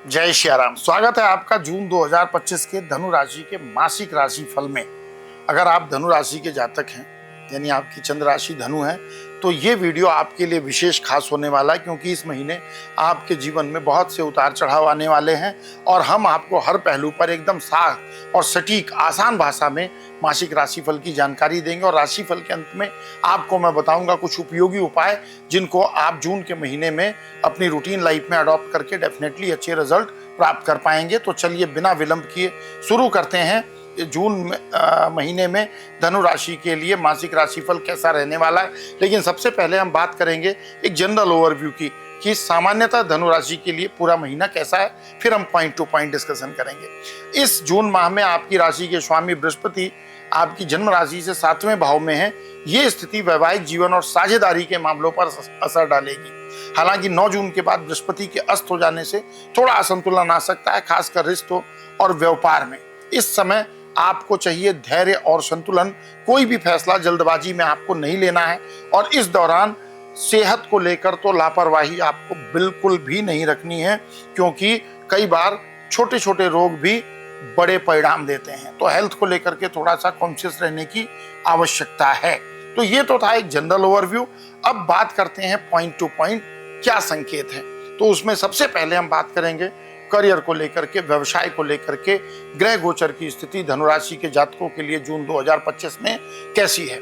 जय श्याराम। स्वागत है आपका जून 2025 के धनु राशि के मासिक राशि फल में। अगर आप धनु राशि के जातक हैं यानी आपकी चंद्र राशि धनु है तो ये वीडियो आपके लिए विशेष खास होने वाला है, क्योंकि इस महीने आपके जीवन में बहुत से उतार चढ़ाव आने वाले हैं और हम आपको हर पहलू पर एकदम साफ और सटीक आसान भाषा में मासिक राशिफल की जानकारी देंगे। और राशिफल के अंत में आपको मैं बताऊंगा कुछ उपयोगी उपाय जिनको आप जून के महीने में अपनी रूटीन लाइफ में अडॉप्ट करके डेफिनेटली अच्छे रिजल्ट प्राप्त कर पाएंगे। तो चलिए बिना विलंब किए शुरू करते हैं जून महीने में धनु राशि के लिए मासिक राशिफल कैसा रहने वाला है। लेकिन सबसे पहले हम बात करेंगे एक जनरल ओवरव्यू की कि सामान्यतः धनु राशि के लिए पूरा महीना कैसा है, फिर हम पॉइंट टू पॉइंट डिस्कशन करेंगे। इस जून माह में आपकी राशि के स्वामी बृहस्पति आपकी जन्म राशि से 7वें भाव में है। ये स्थिति वैवाहिक जीवन और साझेदारी के मामलों पर असर डालेगी। हालांकि 9 जून के बाद बृहस्पति के अस्त हो जाने से थोड़ा असंतुलन आ सकता है, खासकर रिश्तों और व्यापार में। इस समय आपको चाहिए धैर्य और संतुलन। कोई भी फैसला जल्दबाजी में आपको नहीं लेना है और इस दौरान सेहत को लेकर तो लापरवाही आपको बिल्कुल भी नहीं रखनी है, क्योंकि कई बार छोटे छोटे रोग भी बड़े परिणाम देते हैं। तो हेल्थ को लेकर के थोड़ा सा कॉन्शियस रहने की आवश्यकता है। तो ये तो था एक जनरल ओवरव्यू। अब बात करते हैं पॉइंट टू पॉइंट क्या संकेत है। तो उसमें सबसे पहले हम बात करेंगे करियर को लेकर के, व्यवसाय को लेकर के ग्रह गोचर की स्थिति धनुराशि के जातकों के लिए जून 2025 में कैसी है।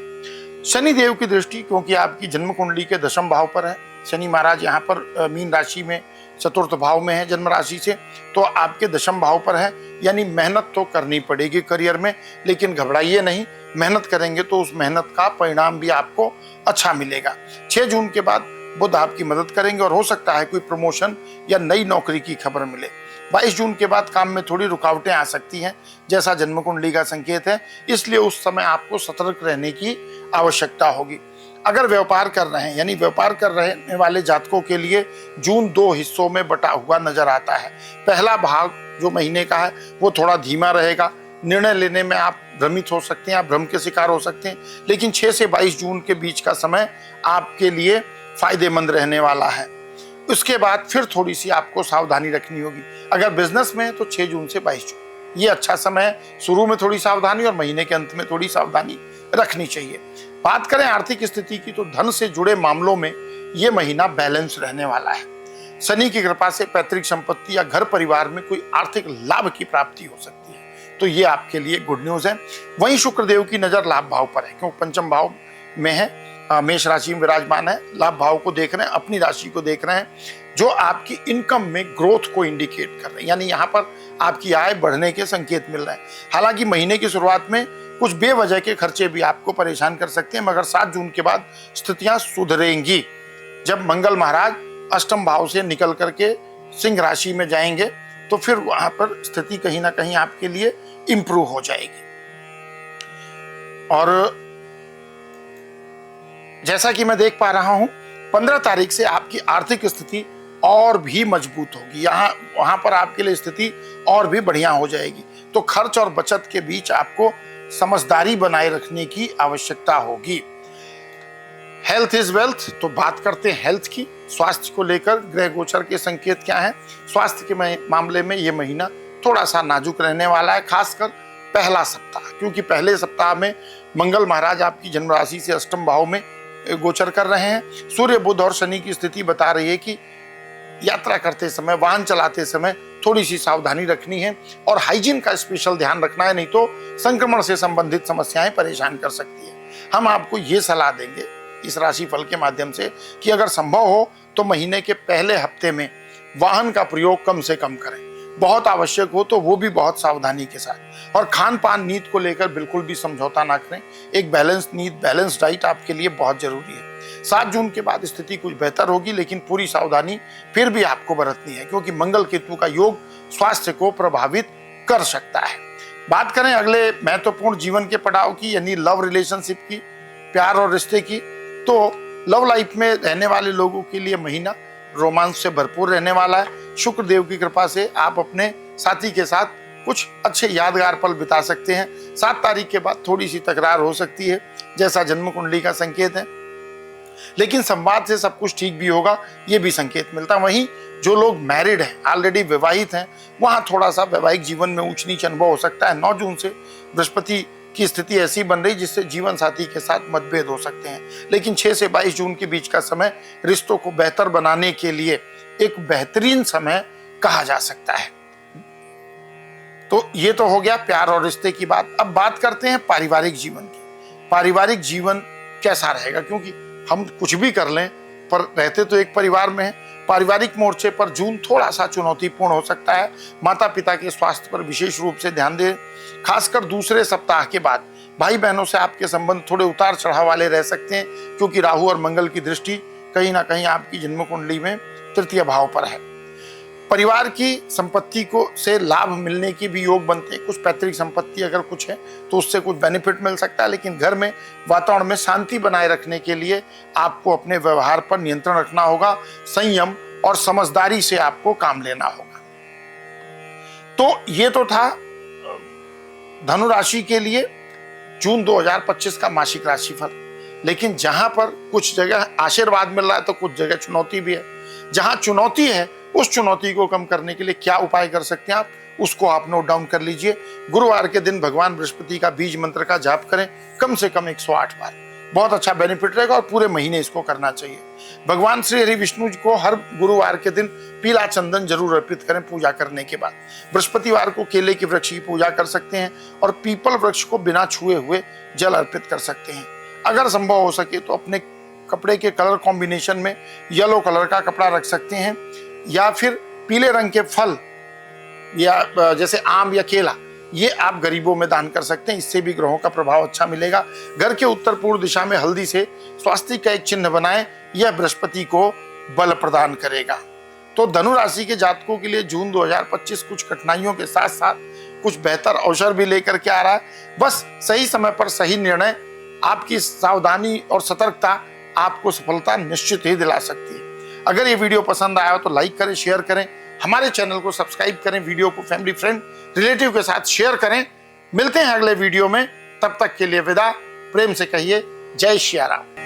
शनि देव की दृष्टि, क्योंकि आपकी जन्म कुंडली के 10वें भाव पर है, शनि महाराज यहाँ पर मीन राशि में 4th भाव में है जन्म राशि से, तो आपके 10वें भाव पर है। यानी मेहनत तो करनी पड़ेगी करियर में, लेकिन घबराइए नहीं, मेहनत करेंगे तो उस मेहनत का परिणाम भी आपको अच्छा मिलेगा। 6 जून के बाद बुध आपकी मदद करेंगे और हो सकता है कोई प्रमोशन या नई नौकरी की खबर मिले। 22 जून के बाद काम में थोड़ी रुकावटें आ सकती हैं, जैसा जन्म कुंडली का संकेत है, इसलिए उस समय आपको सतर्क रहने की आवश्यकता होगी। अगर व्यापार कर रहे हैं यानी व्यापार कर रहने वाले जातकों के लिए जून 2 हिस्सों में बटा हुआ नजर आता है। पहला भाग जो महीने का है वो थोड़ा धीमा रहेगा, निर्णय लेने में आप भ्रमित हो सकते हैं, आप भ्रम के शिकार हो सकते हैं। लेकिन 6 से 22 जून के बीच का समय आपके लिए फायदेमंद रहने वाला है। उसके बाद फिर थोड़ी सी आपको सावधानी रखनी होगी। अगर बिजनेस में है तो 6 जून से 22 जून ये अच्छा समय है। शुरू में थोड़ी सावधानी और महीने के अंत में थोड़ी सावधानी रखनी चाहिए। बात करें आर्थिक स्थिति की तो धन से जुड़े मामलों में ये महीना बैलेंस रहने वाला है। शनि की कृपा से पैतृक संपत्ति या घर परिवार में कोई आर्थिक लाभ की प्राप्ति हो सकती है, तो ये आपके लिए गुड न्यूज है। वहीं शुक्रदेव की नजर लाभ भाव पर है, क्योंकि 5वें भाव में है, मेष राशि में विराजमान है, लाभ भाव को देख रहे हैं, अपनी राशि को देख रहे हैं, जो आपकी इनकम में ग्रोथ को इंडिकेट कर रहे हैं। यानी यहाँ पर आपकी आय बढ़ने के संकेत मिल रहे हैं। हालांकि महीने की शुरुआत में कुछ बेवजह के खर्चे भी आपको परेशान कर सकते हैं, मगर 7 जून के बाद स्थितियां सुधरेंगी जब मंगल महाराज 8वें भाव से निकल करके सिंह राशि में जाएंगे, तो फिर वहां पर स्थिति कहीं ना कहीं आपके लिए इंप्रूव हो जाएगी। और जैसा कि मैं देख पा रहा हूं 15 तारीख से आपकी आर्थिक स्थिति और भी मजबूत होगी। वहां पर आपके लिए स्थिति और भी बढ़िया हो जाएगी। तो खर्च और बचत के बीच आपको समझदारी बनाए रखने की आवश्यकता होगी। हेल्थ इज वेल्थ, तो बात करते हैं हेल्थ की। स्वास्थ्य को लेकर ग्रह गोचर के संकेत क्या हैं। स्वास्थ्य के मामले में ये महीना थोड़ा सा नाजुक रहने वाला है, खासकर पहला सप्ताह, क्योंकि पहले सप्ताह में मंगल महाराज आपकी जन्म राशि से 8वें भाव में गोचर कर रहे हैं। सूर्य बुध और शनि की स्थिति बता रही है कि यात्रा करते समय, वाहन चलाते समय थोड़ी सी सावधानी रखनी है और हाइजीन का स्पेशल ध्यान रखना है, नहीं तो संक्रमण से संबंधित समस्याएं परेशान कर सकती है। हम आपको ये सलाह देंगे इस राशिफल के माध्यम से कि अगर संभव हो तो महीने के पहले हफ्ते में वाहन का प्रयोग कम से कम करें, बहुत आवश्यक हो तो वो भी बहुत सावधानी के साथ। और खान पान नींद को लेकर बिल्कुल भी समझौता ना करें। एक बैलेंस नींद, बैलेंस डाइट आपके लिए बहुत जरूरी है। 7 जून के बाद स्थिति कुछ बेहतर होगी, लेकिन पूरी सावधानी फिर भी आपको बरतनी है, क्योंकि मंगल केतु का योग स्वास्थ्य को प्रभावित कर सकता है। बात करें अगले महत्वपूर्ण जीवन के पड़ाव की, यानी लव रिलेशनशिप की, प्यार और रिश्ते की, तो लव लाइफ में रहने वाले लोगों के लिए महीना रोमांस से भरपूर रहने वाला है। शुक्र देव की कृपा से आप अपने साथी के साथ कुछ अच्छे यादगार पल बिता सकते हैं। 7 तारीख के बाद थोड़ी सी तकरार हो सकती है, जैसा जन्म कुंडली का संकेत है। लेकिन संवाद से सब कुछ ठीक भी होगा, ये भी संकेत मिलता है। वहीं जो लोग मैरिड हैं, ऑलरेडी विवाहित हैं, वहाँ थोड़ा सा वैवाहिक जीवन में ऊंच नीच अनुभव हो सकता है। 9 जून से बृहस्पति की स्थिति ऐसी बन रही जिससे जीवन साथी के साथ मतभेद हो सकते हैं, लेकिन 6 से 22 जून के बीच का समय रिश्तों को बेहतर बनाने के लिए एक बेहतरीन समय कहा जा सकता है। तो ये तो हो गया प्यार और रिश्ते की बात। अब बात करते हैं पारिवारिक जीवन की। पारिवारिक जीवन कैसा रहेगा, क्योंकि हम कुछ भी कर लें पर रहते तो एक परिवार में हैं। पारिवारिक मोर्चे पर जून थोड़ा सा चुनौतीपूर्ण हो सकता है। माता पिता के स्वास्थ्य पर विशेष रूप से ध्यान दें, खासकर दूसरे सप्ताह के बाद। भाई बहनों से आपके संबंध थोड़े उतार चढ़ाव वाले रह सकते हैं, क्योंकि राहु और मंगल की दृष्टि कहीं ना कहीं आपकी जन्म कुंडली में तृतीय भाव पर है। परिवार की संपत्ति को से लाभ मिलने की भी योग बनते हैं। कुछ पैतृक संपत्ति अगर कुछ है तो उससे कुछ बेनिफिट मिल सकता है, लेकिन घर में वातावरण में शांति बनाए रखने के लिए आपको अपने व्यवहार पर नियंत्रण रखना होगा। संयम और समझदारी से आपको काम लेना होगा। तो ये तो था धनु राशि के लिए जून 2025 का मासिक राशिफल। लेकिन जहां पर कुछ जगह आशीर्वाद मिल रहा है तो कुछ जगह चुनौती भी है। जहां चुनौती है उस चुनौती को कम करने के लिए क्या उपाय कर सकते हैं आप, उसको आप नोट डाउन कर लीजिए। गुरुवार के दिन भगवान बृहस्पति का बीज मंत्र का जाप करें कम से कम 108 बार। बहुत अच्छा बेनिफिट रहेगा और पूरे महीने इसको करना चाहिए। भगवान श्री हरि विष्णु जी को हर गुरुवार के दिन पीला चंदन जरूर अर्पित करें पूजा करने के बाद। बृहस्पतिवार को केले के वृक्ष की पूजा कर सकते हैं और पीपल वृक्ष को बिना छुए हुए जल अर्पित कर सकते हैं। अगर संभव हो सके तो अपने कपड़े के कलर कॉम्बिनेशन में येलो कलर का कपड़ा रख सकते हैं, या फिर पीले रंग के फल या जैसे आम या केला, ये आप गरीबों में दान कर सकते हैं। इससे भी ग्रहों का प्रभाव अच्छा मिलेगा। घर के उत्तर पूर्व दिशा में हल्दी से स्वास्तिक का एक चिन्ह बनाएं, यह बृहस्पति को बल प्रदान करेगा। तो धनु राशि के जातकों के लिए जून 2025 कुछ कठिनाइयों के साथ साथ कुछ बेहतर अवसर भी लेकर के आ रहा है। बस सही समय पर सही निर्णय, आपकी सावधानी और सतर्कता आपको सफलता निश्चित ही दिला सकती है। अगर ये वीडियो पसंद आया हो तो लाइक करें, शेयर करें, हमारे चैनल को सब्सक्राइब करें, वीडियो को फैमिली फ्रेंड रिलेटिव के साथ शेयर करें। मिलते हैं अगले वीडियो में, तब तक के लिए विदा। प्रेम से कहिए जय श्री राम।